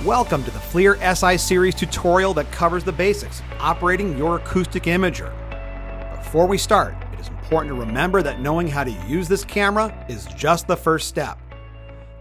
Welcome to the FLIR Si Series tutorial that covers the basics of operating your acoustic imager. Before we start, it is important to remember that knowing how to use this camera is just the first step.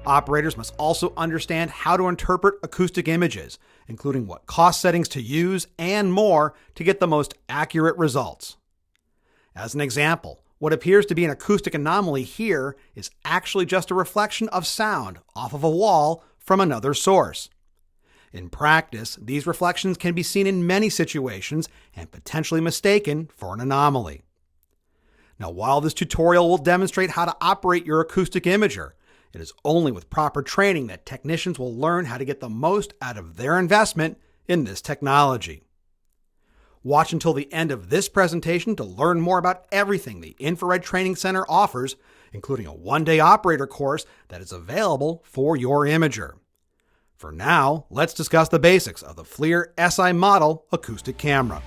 Operators must also understand how to interpret acoustic images, including what cost settings to use and more to get the most accurate results. As an example, what appears to be an acoustic anomaly here is actually just a reflection of sound off of a wall from another source. In practice, these reflections can be seen in many situations and potentially mistaken for an anomaly. Now, while this tutorial will demonstrate how to operate your acoustic imager, it is only with proper training that technicians will learn how to get the most out of their investment in this technology. Watch until the end of this presentation to learn more about everything the Infrared Training Center offers, including a one-day operator course that is available for your imager. For now, let's discuss the basics of the FLIR Si model acoustic camera.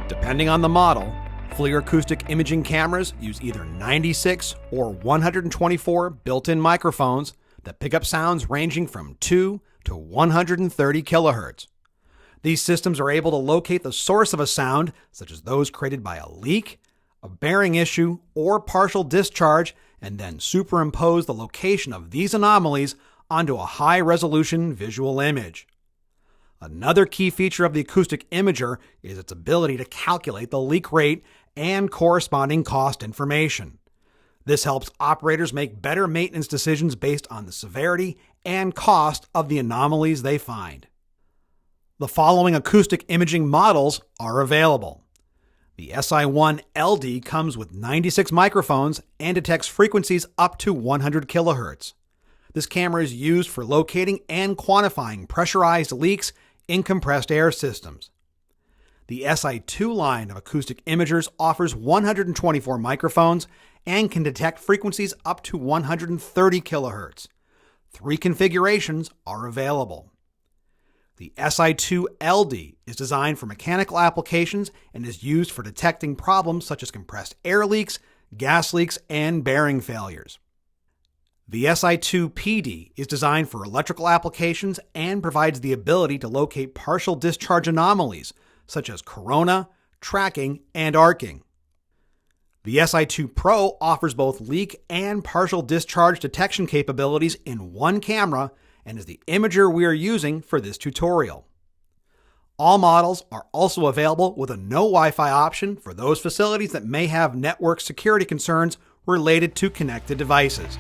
Depending on the model, FLIR acoustic imaging cameras use either 96 or 124 built-in microphones that pick up sounds ranging from 2 to 130 kilohertz. These systems are able to locate the source of a sound, such as those created by a leak, a bearing issue, or partial discharge, and then superimpose the location of these anomalies onto a high-resolution visual image. Another key feature of the acoustic imager is its ability to calculate the leak rate and corresponding cost information. This helps operators make better maintenance decisions based on the severity and cost of the anomalies they find. The following acoustic imaging models are available. The SI1 LD comes with 96 microphones and detects frequencies up to 100 kilohertz. This camera is used for locating and quantifying pressurized leaks in compressed air systems. The SI2 line of acoustic imagers offers 124 microphones and can detect frequencies up to 130 kilohertz. 3 configurations are available. The SI2 LD is designed for mechanical applications and is used for detecting problems such as compressed air leaks, gas leaks, and bearing failures. The SI2 PD is designed for electrical applications and provides the ability to locate partial discharge anomalies such as corona, tracking, and arcing. The SI2 Pro offers both leak and partial discharge detection capabilities in one camera and is the imager we are using for this tutorial. All models are also available with a no Wi-Fi option for those facilities that may have network security concerns related to connected devices.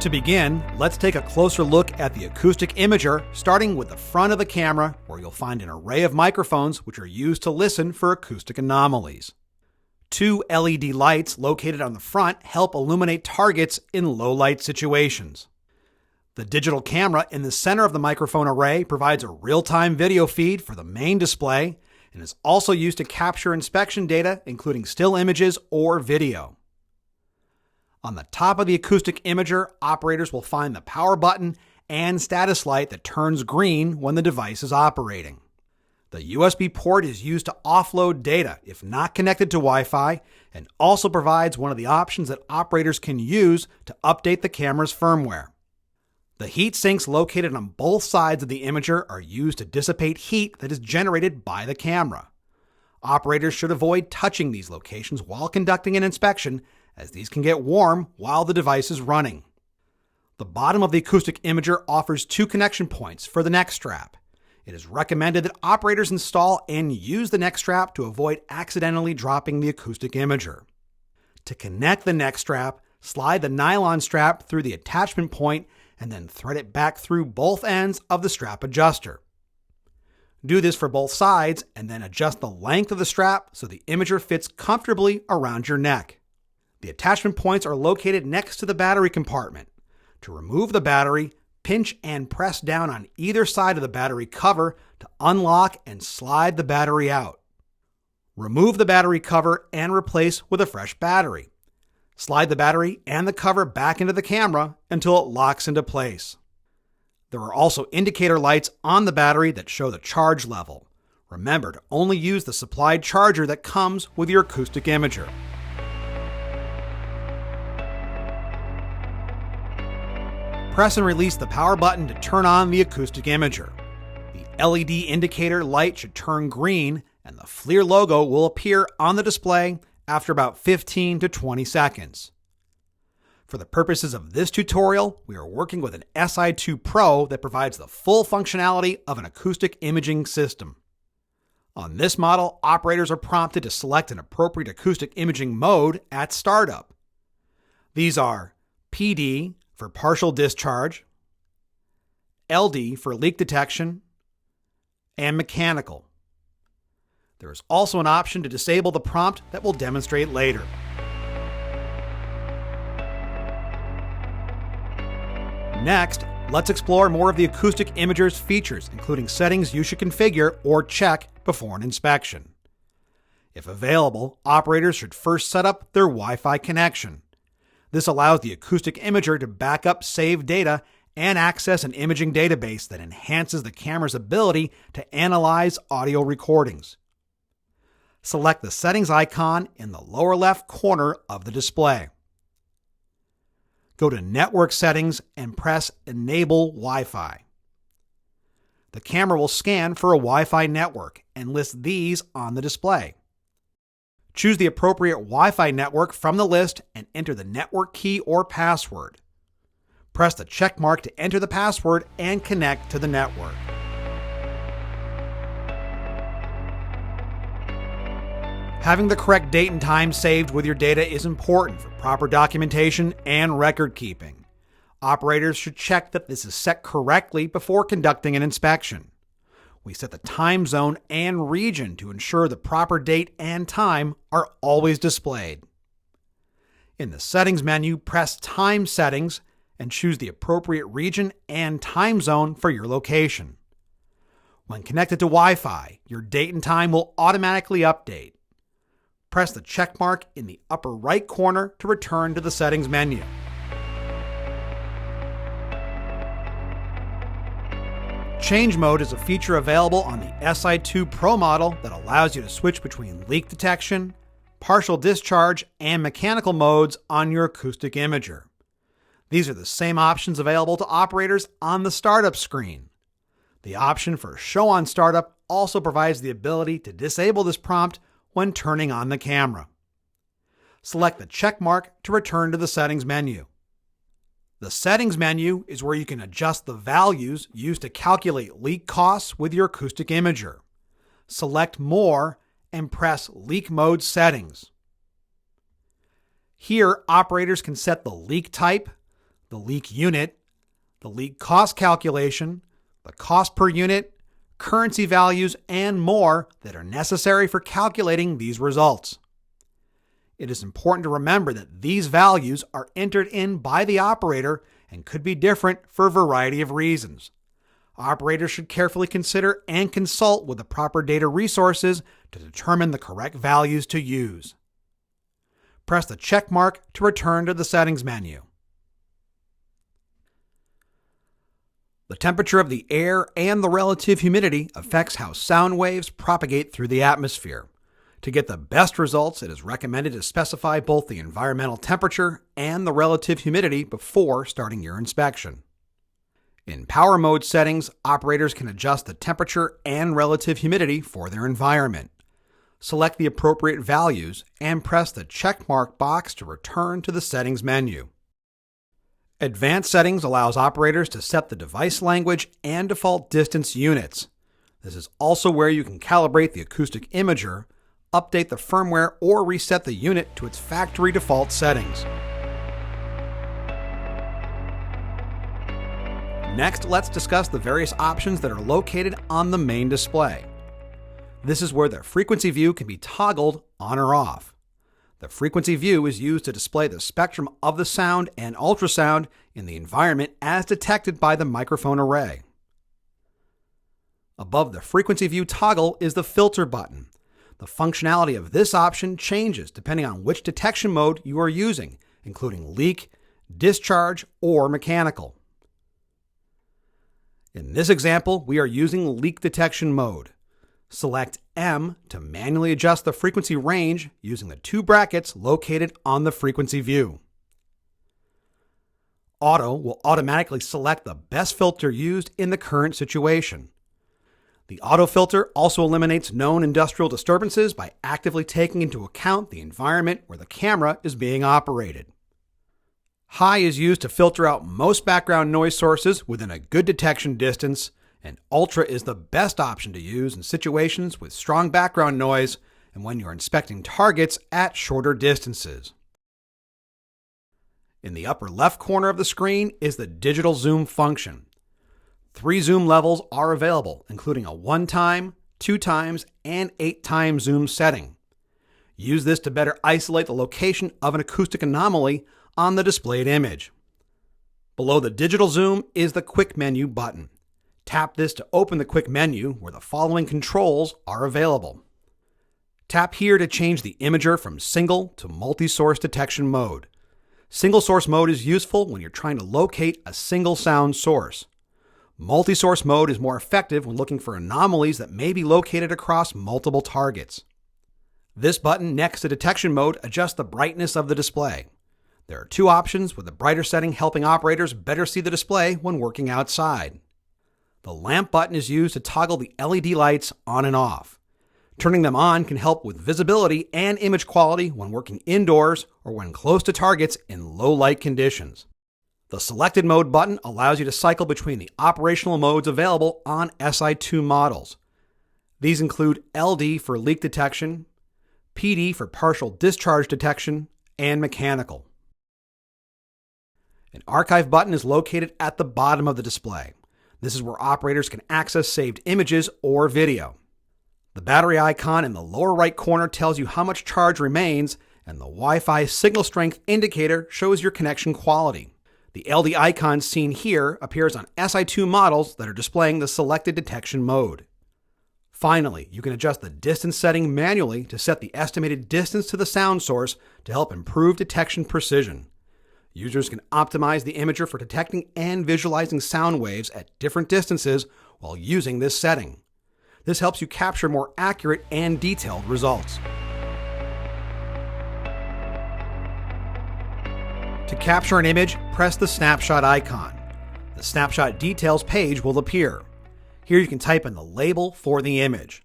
To begin, let's take a closer look at the acoustic imager, starting with the front of the camera, where you'll find an array of microphones which are used to listen for acoustic anomalies. 2 LED lights located on the front help illuminate targets in low-light situations. The digital camera in the center of the microphone array provides a real-time video feed for the main display and is also used to capture inspection data, including still images or video. On the top of the acoustic imager, operators will find the power button and status light that turns green when the device is operating. The USB port is used to offload data if not connected to Wi-Fi, and also provides one of the options that operators can use to update the camera's firmware. The heat sinks located on both sides of the imager are used to dissipate heat that is generated by the camera. Operators should avoid touching these locations while conducting an inspection, as these can get warm while the device is running. The bottom of the acoustic imager offers 2 connection points for the neck strap. It is recommended that operators install and use the neck strap to avoid accidentally dropping the acoustic imager. To connect the neck strap, slide the nylon strap through the attachment point and then thread it back through both ends of the strap adjuster. Do this for both sides and then adjust the length of the strap so the imager fits comfortably around your neck. The attachment points are located next to the battery compartment. To remove the battery, pinch and press down on either side of the battery cover to unlock and slide the battery out. Remove the battery cover and replace with a fresh battery. Slide the battery and the cover back into the camera until it locks into place. There are also indicator lights on the battery that show the charge level. Remember to only use the supplied charger that comes with your acoustic imager. Press and release the power button to turn on the acoustic imager. The LED indicator light should turn green and the FLIR logo will appear on the display after about 15 to 20 seconds. For the purposes of this tutorial, we are working with an Si2 Pro that provides the full functionality of an acoustic imaging system. On this model, operators are prompted to select an appropriate acoustic imaging mode at startup. These are PD for partial discharge, LD for leak detection, and mechanical. There is also an option to disable the prompt that we'll demonstrate later. Next, let's explore more of the acoustic imager's features, including settings you should configure or check before an inspection. If available, operators should first set up their Wi-Fi connection. This allows the acoustic imager to back up saved data and access an imaging database that enhances the camera's ability to analyze audio recordings. Select the settings icon in the lower left corner of the display. Go to Network Settings and press Enable Wi-Fi. The camera will scan for a Wi-Fi network and list these on the display. Choose the appropriate Wi-Fi network from the list and enter the network key or password. Press the check mark to enter the password and connect to the network. Having the correct date and time saved with your data is important for proper documentation and record keeping. Operators should check that this is set correctly before conducting an inspection. We set the time zone and region to ensure the proper date and time are always displayed. In the Settings menu, press Time Settings and choose the appropriate region and time zone for your location. When connected to Wi-Fi, your date and time will automatically update. Press the check mark in the upper right corner to return to the Settings menu. Change mode is a feature available on the Si2 Pro model that allows you to switch between leak detection, partial discharge, and mechanical modes on your acoustic imager. These are the same options available to operators on the startup screen. The option for Show on Startup also provides the ability to disable this prompt when turning on the camera. Select the check mark to return to the Settings menu. The Settings menu is where you can adjust the values used to calculate leak costs with your acoustic imager. Select More and press Leak Mode Settings. Here, operators can set the leak type, the leak unit, the leak cost calculation, the cost per unit, currency values, and more that are necessary for calculating these results. It is important to remember that these values are entered in by the operator and could be different for a variety of reasons. Operators should carefully consider and consult with the proper data resources to determine the correct values to use. Press the check mark to return to the Settings menu. The temperature of the air and the relative humidity affects how sound waves propagate through the atmosphere. To get the best results, it is recommended to specify both the environmental temperature and the relative humidity before starting your inspection. In Power Mode settings, operators can adjust the temperature and relative humidity for their environment. Select the appropriate values and press the check mark box to return to the Settings menu. Advanced Settings allows operators to set the device language and default distance units. This is also where you can calibrate the acoustic imager, update the firmware, or reset the unit to its factory default settings. Next, let's discuss the various options that are located on the main display. This is where the frequency view can be toggled on or off. The frequency view is used to display the spectrum of the sound and ultrasound in the environment as detected by the microphone array. Above the frequency view toggle is the filter button. The functionality of this option changes depending on which detection mode you are using, including leak, discharge, or mechanical. In this example, we are using leak detection mode. Select M to manually adjust the frequency range using the two brackets located on the frequency view. Auto will automatically select the best filter used in the current situation. The auto filter also eliminates known industrial disturbances by actively taking into account the environment where the camera is being operated. High is used to filter out most background noise sources within a good detection distance, and Ultra is the best option to use in situations with strong background noise and when you're inspecting targets at shorter distances. In the upper left corner of the screen is the digital zoom function. 3 zoom levels are available, including a 1x, 2x, and 8x zoom setting. Use this to better isolate the location of an acoustic anomaly on the displayed image. Below the digital zoom is the quick menu button. Tap this to open the quick menu where the following controls are available. Tap here to change the imager from single to multi-source detection mode. Single source mode is useful when you're trying to locate a single sound source. Multi-source mode is more effective when looking for anomalies that may be located across multiple targets. This button next to detection mode adjusts the brightness of the display. There are 2 options, with the brighter setting helping operators better see the display when working outside. The lamp button is used to toggle the LED lights on and off. Turning them on can help with visibility and image quality when working indoors or when close to targets in low light conditions. The selected mode button allows you to cycle between the operational modes available on Si2 models. These include LD for leak detection, PD for partial discharge detection, and mechanical. An archive button is located at the bottom of the display. This is where operators can access saved images or video. The battery icon in the lower right corner tells you how much charge remains, and the Wi-Fi signal strength indicator shows your connection quality. The LD icon seen here appears on Si2 models that are displaying the selected detection mode. Finally, you can adjust the distance setting manually to set the estimated distance to the sound source to help improve detection precision. Users can optimize the imager for detecting and visualizing sound waves at different distances while using this setting. This helps you capture more accurate and detailed results. To capture an image, press the snapshot icon. The snapshot details page will appear. Here you can type in the label for the image.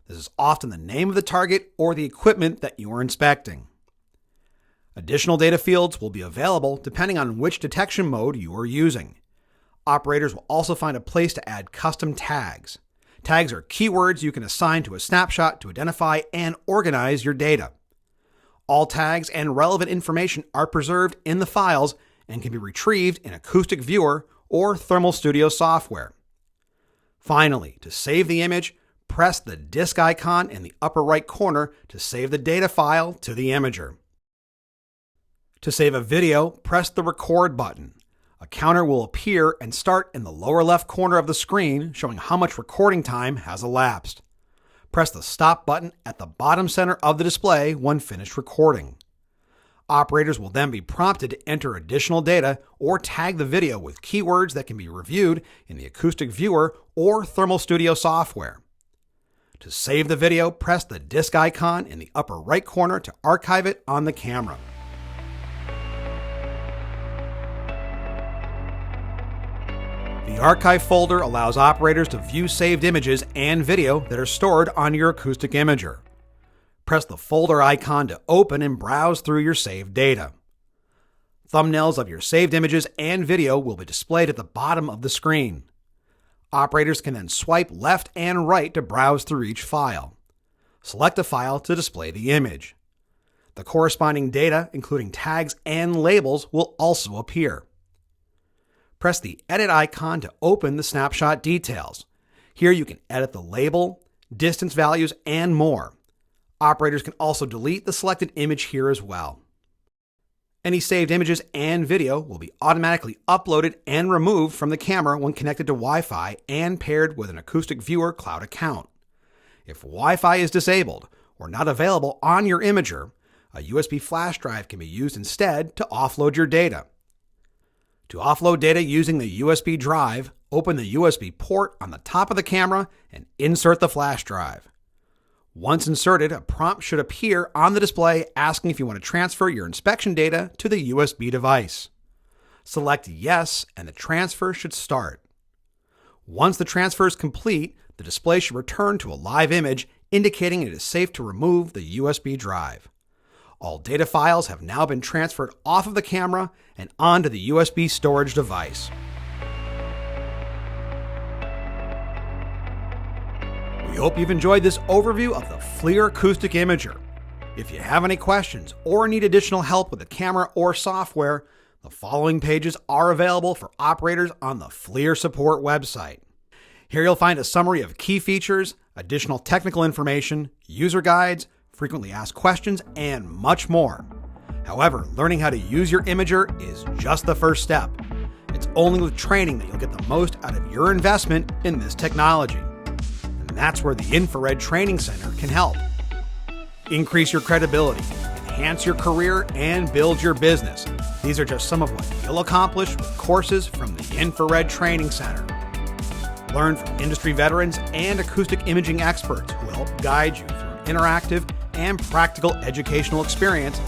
This is often the name of the target or the equipment that you are inspecting. Additional data fields will be available depending on which detection mode you are using. Operators will also find a place to add custom tags. Tags are keywords you can assign to a snapshot to identify and organize your data. All tags and relevant information are preserved in the files and can be retrieved in Acoustic Viewer or Thermal Studio software. Finally, to save the image, press the disk icon in the upper right corner to save the data file to the imager. To save a video, press the record button. A counter will appear and start in the lower left corner of the screen, showing how much recording time has elapsed. Press the stop button at the bottom center of the display when finished recording. Operators will then be prompted to enter additional data or tag the video with keywords that can be reviewed in the Acoustic Viewer or Thermal Studio software. To save the video, press the disk icon in the upper right corner to archive it on the camera. The archive folder allows operators to view saved images and video that are stored on your acoustic imager. Press the folder icon to open and browse through your saved data. Thumbnails of your saved images and video will be displayed at the bottom of the screen. Operators can then swipe left and right to browse through each file. Select a file to display the image. The corresponding data, including tags and labels, will also appear. Press the Edit icon to open the snapshot details. Here you can edit the label, distance values, and more. Operators can also delete the selected image here as well. Any saved images and video will be automatically uploaded and removed from the camera when connected to Wi-Fi and paired with an Acoustic Viewer cloud account. If Wi-Fi is disabled or not available on your imager, a USB flash drive can be used instead to offload your data. To offload data using the USB drive, open the USB port on the top of the camera and insert the flash drive. Once inserted, a prompt should appear on the display asking if you want to transfer your inspection data to the USB device. Select Yes, and the transfer should start. Once the transfer is complete, the display should return to a live image indicating it is safe to remove the USB drive. All data files have now been transferred off of the camera and onto the USB storage device. We hope you've enjoyed this overview of the FLIR Acoustic Imager. If you have any questions or need additional help with the camera or software, the following pages are available for operators on the FLIR support website. Here you'll find a summary of key features, additional technical information, user guides, frequently asked questions, and much more. However, learning how to use your imager is just the first step. It's only with training that you'll get the most out of your investment in this technology. And that's where the Infrared Training Center can help. Increase your credibility, enhance your career, and build your business. These are just some of what you'll accomplish with courses from the Infrared Training Center. Learn from industry veterans and acoustic imaging experts who will help guide you through interactive and practical educational experience,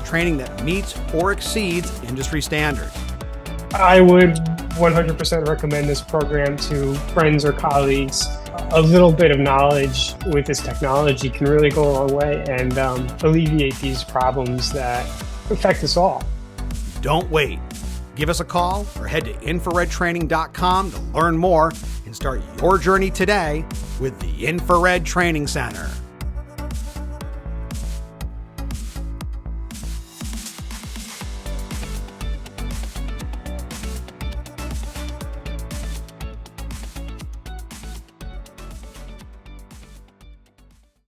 training that meets or exceeds industry standards. I would 100% recommend this program to friends or colleagues. A little bit of knowledge with this technology can really go a long way and alleviate these problems that affect us all. Don't wait. Give us a call or head to infraredtraining.com to learn more and start your journey today with the Infrared Training Center.